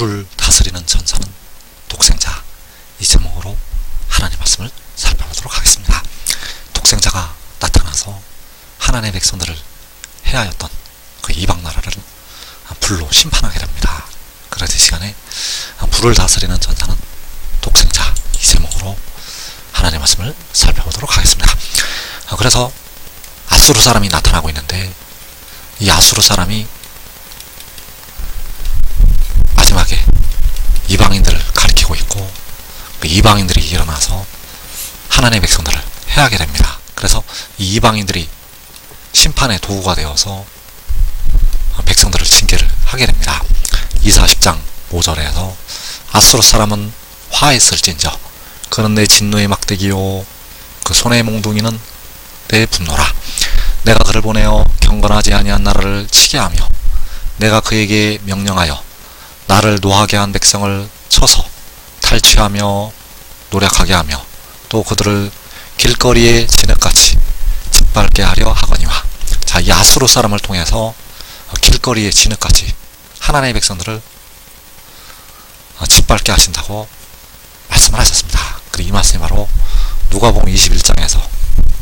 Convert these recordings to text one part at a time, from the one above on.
불을 다스리는 전사는 독생자, 이 제목으로 하나님 말씀을 살펴보도록 하겠습니다. 독생자가 나타나서 하나님의 백성들을 해하였던 그 이방 나라를 불로 심판하게 됩니다. 그래서 이 시간에 불을 다스리는 전사는 독생자, 이 제목으로 하나님의 말씀을 살펴보도록 하겠습니다. 그래서 아수르 사람이 나타나고 있는데, 이 아수르 사람이 마지막에 이방인들을 가리키고 있고, 그 이방인들이 일어나서 하나님의 백성들을 해하게 됩니다. 그래서 이 이방인들이 심판의 도구가 되어서 백성들을 징계를 하게 됩니다. 이사 10장 5절에서 아수르 사람은 화했을진저 그는 내 진노의 막대기요 그 손의 몽둥이는 내 분노라. 내가 그를 보내어 경건하지 아니한 나라를 치게 하며 내가 그에게 명령하여 나를 노하게 한 백성을 쳐서 탈취하며 노력하게 하며 또 그들을 길거리에 진흙같이 짓밟게 하려 하거니와. 자, 이 아수르 사람을 통해서 길거리에 진흙같이 하나님의 백성들을 짓밟게 하신다고 말씀을 하셨습니다. 그리고 이 말씀이 바로 누가복음 21장에서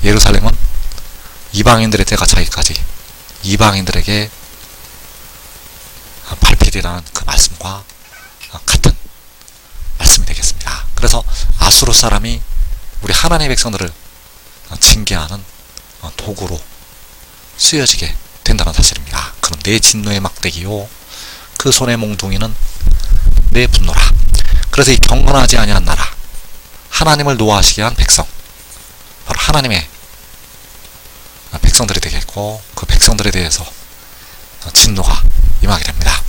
예루살렘은 이방인들의 때가 차기까지 이방인들에게 발필이라는 그 말씀과 같은 말씀이 되겠습니다. 그래서 아수르 사람이 우리 하나님의 백성들을 징계하는 도구로 쓰여지게 된다는 사실입니다. 그는 내 진노의 막대기요 그 손의 몽둥이는 내 분노라. 그래서 이 경건하지 아니한 나라, 하나님을 노하시게 한 백성, 바로 하나님의 백성들이 되겠고, 그 백성들에 대해서 진노가 임하게 됩니다.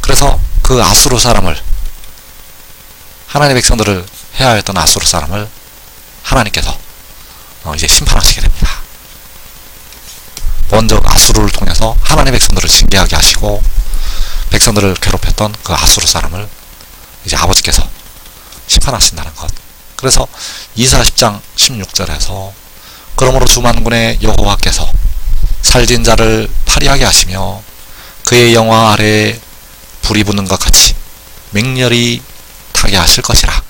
그래서 그 아수르 사람을, 하나님의 백성들을 해하였던 아수르 사람을 하나님께서 이제 심판하시게 됩니다. 먼저 아수르를 통해서 하나님의 백성들을 징계하게 하시고, 백성들을 괴롭혔던 그 아수르 사람을 이제 아버지께서 심판하신다는 것. 그래서 이사 10장 16절에서 그러므로 주만군의 여호와께서 살진 자를 파리하게 하시며 그의 영화 아래에 불이 붙는 것 같이 맹렬히 타게 하실 것이라.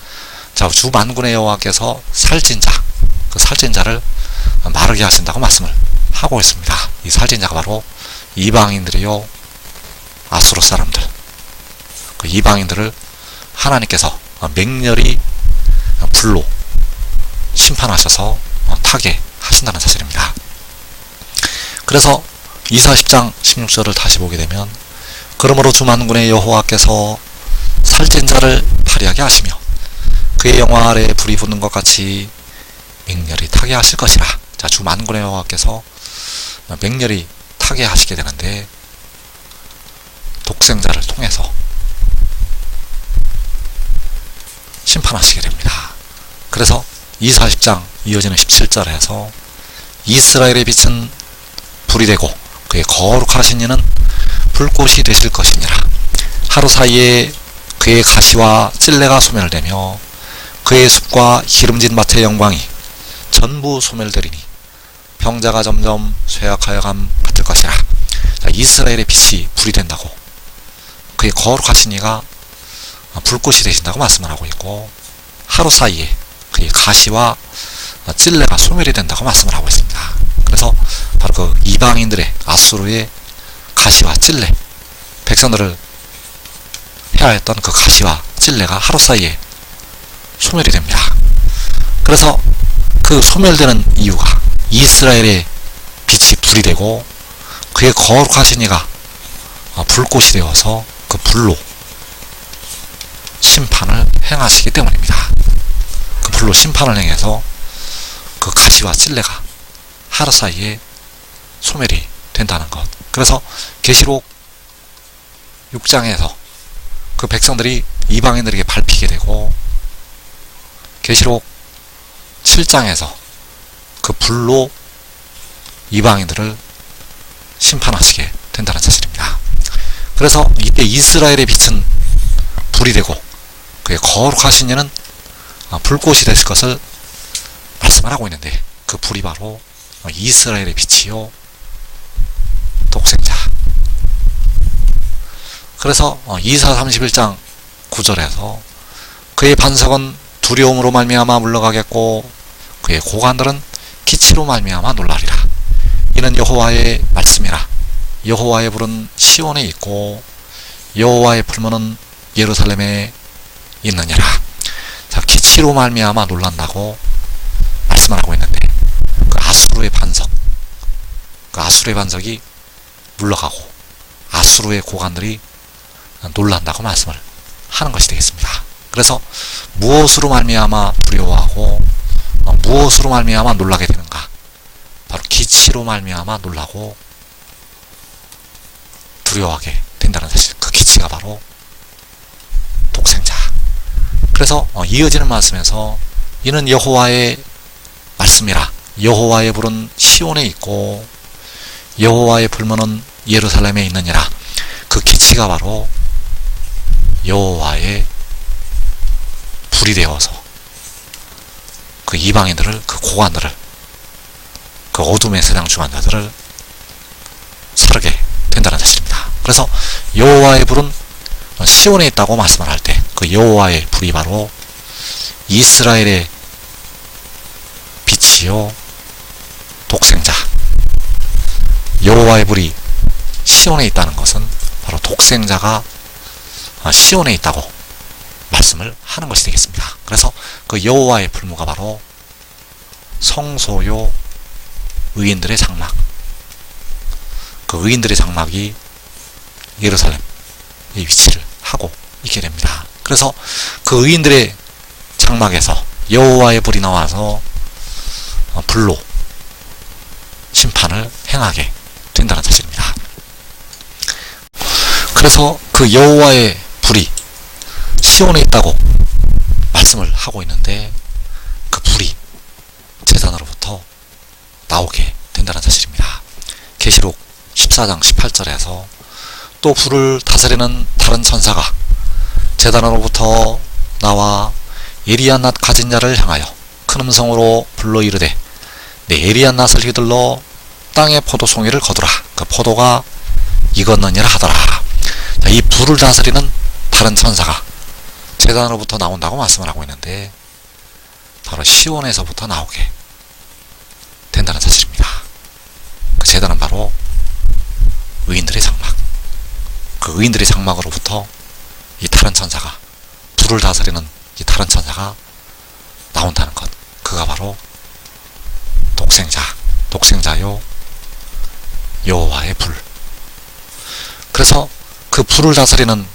자, 주만군의 여호와께서 살진 자, 그 살진 자를 마르게 하신다고 말씀을 하고 있습니다. 이 살진 자가 바로 이방인들이요 아수르 사람들, 그 이방인들을 하나님께서 맹렬히 불로 심판하셔서 타게 하신다는 사실입니다. 그래서 이사 10장 16절을 다시 보게 되면 그러므로 주만군의 여호와께서 살찐 자를 파리하게 하시며 그의 영화 아래에 불이 붙는 것 같이 맹렬히 타게 하실 것이라. 자, 주만군의 여호와께서 맹렬히 타게 하시게 되는데, 독생자를 통해서 심판하시게 됩니다. 그래서 이사 10장 이어지는 17절에서 이스라엘의 빛은 불이 되고 그의 거룩하신 이는 불꽃이 되실 것이니라. 하루 사이에 그의 가시와 찔레가 소멸되며 그의 숲과 기름진 밭의 영광이 전부 소멸되리니 병자가 점점 쇠약하여 감 같을 것이라. 자, 이스라엘의 빛이 불이 된다고, 그의 거룩하신 이가 불꽃이 되신다고 말씀을 하고 있고, 하루 사이에 그의 가시와 찔레가 소멸이 된다고 말씀을 하고 있습니다. 그래서 바로 그 이방인들의 아수르의 가시와 찔레, 백성들을 해하였던 그 가시와 찔레가 하루 사이에 소멸이 됩니다. 그래서 그 소멸되는 이유가 이스라엘의 빛이 불이 되고 그의 거룩하신 이가 불꽃이 되어서 그 불로 심판을 행하시기 때문입니다. 그 불로 심판을 행해서 그 가시와 찔레가 하루 사이에 소멸이 된다는 것. 그래서 계시록 6장에서 그 백성들이 이방인들에게 밟히게 되고, 계시록 7장에서 그 불로 이방인들을 심판하시게 된다는 사실입니다. 그래서 이때 이스라엘의 빛은 불이 되고 그의 거룩하신 이는 불꽃이 되실 것을 말씀을 하고 있는데, 그 불이 바로 이스라엘의 빛이요 독생자, 그래서 이사 31장 9절에서 그의 반석은 두려움으로 말미암아 물러가겠고 그의 고관들은 기치로 말미암아 놀라리라. 이는 여호와의 말씀이라. 여호와의 불은 시온에 있고 여호와의 불문은 예루살렘에 있느니라. 자, 기치로 말미암아 놀란다고 말씀을 하고 있는데 그 아수르의 반석, 그 아수르의 반석이 물러가고 아수르의 고관들이 놀란다고 말씀을 하는 것이 되겠습니다. 그래서 무엇으로 말미암아 두려워하고 무엇으로 말미암아 놀라게 되는가? 바로 기치로 말미암아 놀라고 두려워하게 된다는 사실. 그 기치가 바로 독생자. 그래서 이어지는 말씀에서 이는 여호와의 말씀이라. 여호와의 불은 시온에 있고 여호와의 불문은 예루살렘에 있느니라. 그 기치가 바로 여호와의 불이 되어서 그 이방인들을, 그 고관들을, 그 어둠의 세상 주관자들을 사르게 된다는 사실입니다. 그래서 여호와의 불은 시온에 있다고 말씀을 할 때 그 여호와의 불이 바로 이스라엘의 빛이요 독생자. 여호와의 불이 시온에 있다는 것은 바로 독생자가 시온에 있다고 말씀을 하는 것이 되겠습니다. 그래서 그 여호와의 불무가 바로 성소요 의인들의 장막, 그 의인들의 장막이 예루살렘에 위치를 하고 있게 됩니다. 그래서 그 의인들의 장막에서 여호와의 불이 나와서 불로 심판을 행하게 된다는 사실입니다. 그래서 그 여호와의 불이 시온에 있다고 말씀을 하고 있는데 그 불이 제단으로부터 나오게 된다는 사실입니다. 계시록 14장 18절에서 또 불을 다스리는 다른 천사가 제단으로부터 나와 에리안낫 가진 자를 향하여 큰 음성으로 불러 이르되 내 에리안낫을 휘둘러 땅의 포도송이를 거두라. 그 포도가 익었느니라 하더라. 자, 이 불을 다스리는 다른 천사가 제단으로부터 나온다고 말씀을 하고 있는데 바로 시온에서부터 나오게 된다는 사실입니다. 그 제단은 바로 의인들의 장막, 그 의인들의 장막으로부터 이 다른 천사가, 불을 다스리는 이 다른 천사가 나온다는 것, 그가 바로 독생자요 여호와의 불. 그래서 그 불을 다스리는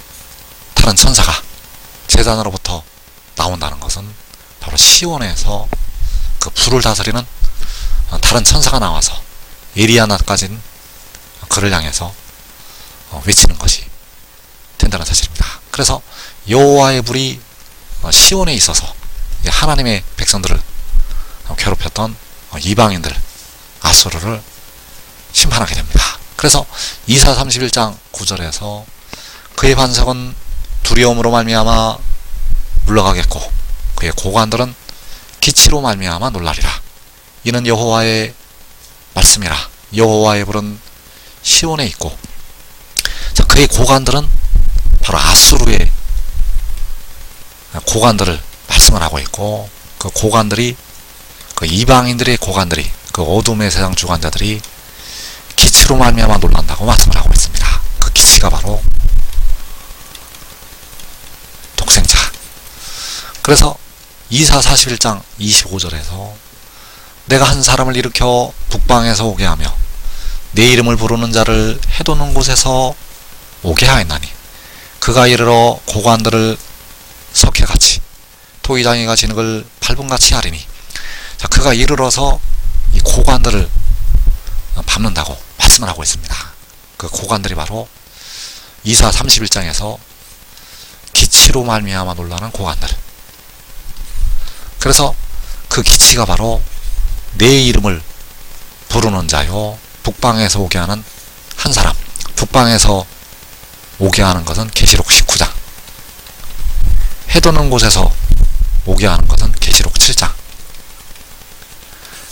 다른 천사가 제단으로부터 나온다는 것은 바로 시온에서 그 불을 다스리는 다른 천사가 나와서 에리야나까진 그를 향해서 외치는 것이 된다는 사실입니다. 그래서 여호와의 불이 시온에 있어서 하나님의 백성들을 괴롭혔던 이방인들 아수르를 심판하게 됩니다. 그래서 이사 31장 9절에서 그의 반석은 두려움으로 말미암아 물러가겠고 그의 고관들은 기치로 말미암아 놀라리라. 이는 여호와의 말씀이라. 여호와의 불은 시온에 있고, 자, 그의 고관들은 바로 아수르의 고관들을 말씀을 하고 있고, 그 고관들이, 그 이방인들의 고관들이, 그 어둠의 세상 주관자들이 기치로 말미암아 놀란다고 말씀을 하고 있습니다. 그 기치가 바로 독생자. 그래서 이사 41장 25절에서 내가 한 사람을 일으켜 북방에서 오게 하며 내 이름을 부르는 자를 해도는 곳에서 오게 하였나니 그가 이르러 고관들을 석회같이 토기장이가 진흙을 밟음같이 하리니, 자, 그가 이르러서 이 고관들을 밟는다고 말씀을 하고 있습니다. 그 고관들이 바로 이사 31장에서 기치로 말미암아 놀라는 고관들. 그래서 그 기치가 바로 내 이름을 부르는 자요 북방에서 오게 하는 한 사람. 북방에서 오게 하는 것은 계시록 19장, 해도는 곳에서 오게 하는 것은 계시록 7장.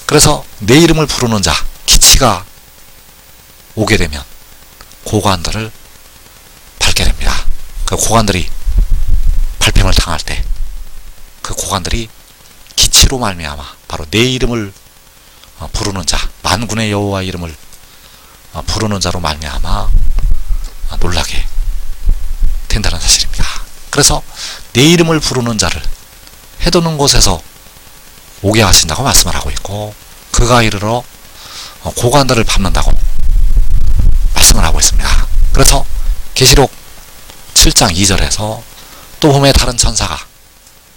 그래서 내 이름을 부르는 자, 기치가 오게 되면 고관들을 밟게 됩니다. 그 고관들이 발뺌을 당할 때 그 고관들이 기치로 말미암아 바로 내 이름을 부르는 자, 만군의 여호와 이름을 부르는 자로 말미암아 놀라게 된다는 사실입니다. 그래서 내 이름을 부르는 자를 해도는 곳에서 오게 하신다고 말씀을 하고 있고, 그가 이르러 고관들을 밟는다고 말씀을 하고 있습니다. 그래서 계시록 7장 2절에서 또 봄에 다른 천사가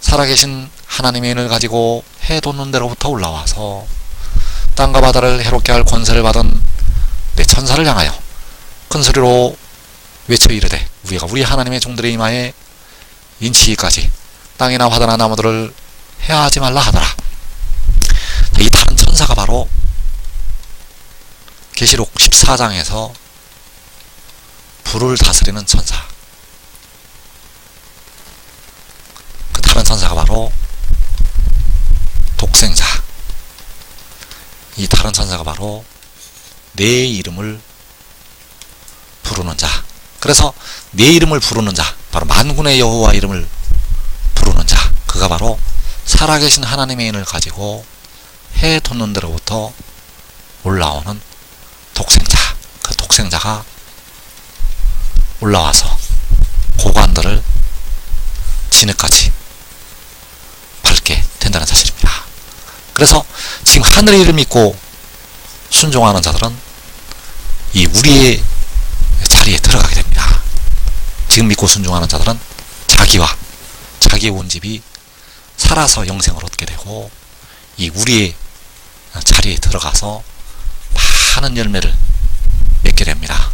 살아계신 하나님의 인을 가지고 해 돋는 데로부터 올라와서 땅과 바다를 해롭게 할 권세를 받은 내 천사를 향하여 큰 소리로 외쳐 이르되 우리가 우리 하나님의 종들의 이마에 인치기까지 땅이나 바다나 나무들을 해하지 말라 하더라. 이 다른 천사가 바로 계시록 14장에서 불을 다스리는 천사, 그 다른 천사가 바로 독생자, 이 다른 천사가 바로 내 이름을 부르는 자. 그래서 내 이름을 부르는 자, 바로 만군의 여호와 이름을 부르는 자, 그가 바로 살아계신 하나님의 인을 가지고 해 돋는 데로부터 올라오는 독생자, 그 독생자가 올라와서 고관들을 진흙같이 밟게 된다는 사실입니다. 그래서 지금 하늘의 일을 믿고 순종하는 자들은 이 우리의 자리에 들어가게 됩니다. 지금 믿고 순종하는 자들은 자기와 자기의 온 집이 살아서 영생을 얻게 되고, 이 우리의 자리에 들어가서 많은 열매를 맺게 됩니다.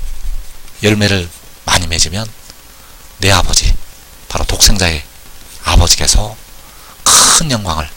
열매를 많이 맺으면 내 아버지, 바로 독생자의 아버지께서 큰 영광을